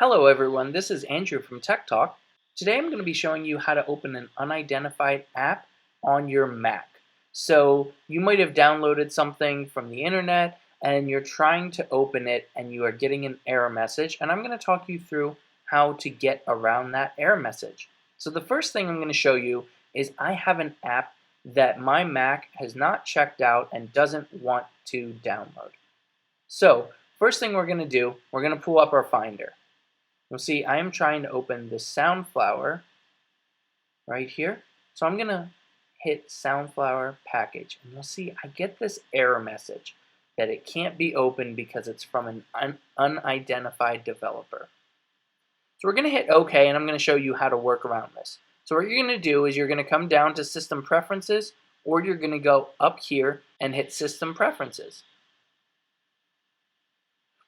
Hello everyone, this is Andrew from Tech Talk. Today I'm going to be showing you how to open an unidentified app on your Mac. So you might have downloaded something from the internet and you're trying to open it and you are getting an error message, and I'm going to talk you through how to get around that error message. So the first thing I'm going to show you is I have an app that my Mac has not checked out and doesn't want to download. So first thing we're going to do, we're going to pull up our Finder. You'll see I am trying to open the Soundflower right here. So I'm going to hit Soundflower package, and you'll see I get this error message that it can't be opened because it's from an unidentified developer. So we're going to hit OK, and I'm going to show you how to work around this. So what you're going to do is you're going to come down to System Preferences, or you're going to go up here and hit System Preferences.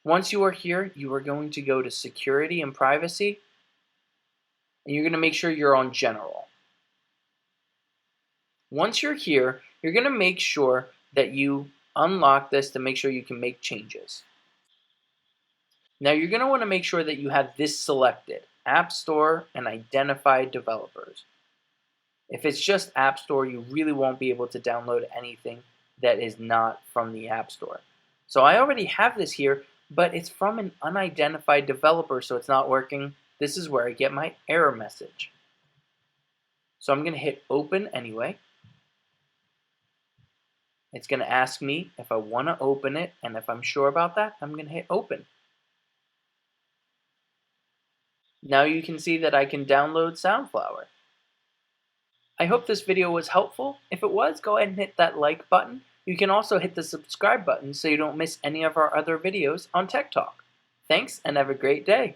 Once you are here, you are going to go to Security and Privacy, and you're going to make sure you're on General. Once you're here, you're going to make sure that you unlock this to make sure you can make changes. Now you're going to want to make sure that you have this selected, App Store and Identified Developers. If it's just App Store, you really won't be able to download anything that is not from the App Store. So I already have this here, but it's from an unidentified developer, so it's not working. This is where I get my error message. So I'm going to hit Open anyway. It's going to ask me if I want to open it, and if I'm sure about that, I'm going to hit Open. Now you can see that I can download Soundflower. I hope this video was helpful. If it was, go ahead and hit that like button. You can also hit the subscribe button so you don't miss any of our other videos on Tech Talk. Thanks, and have a great day.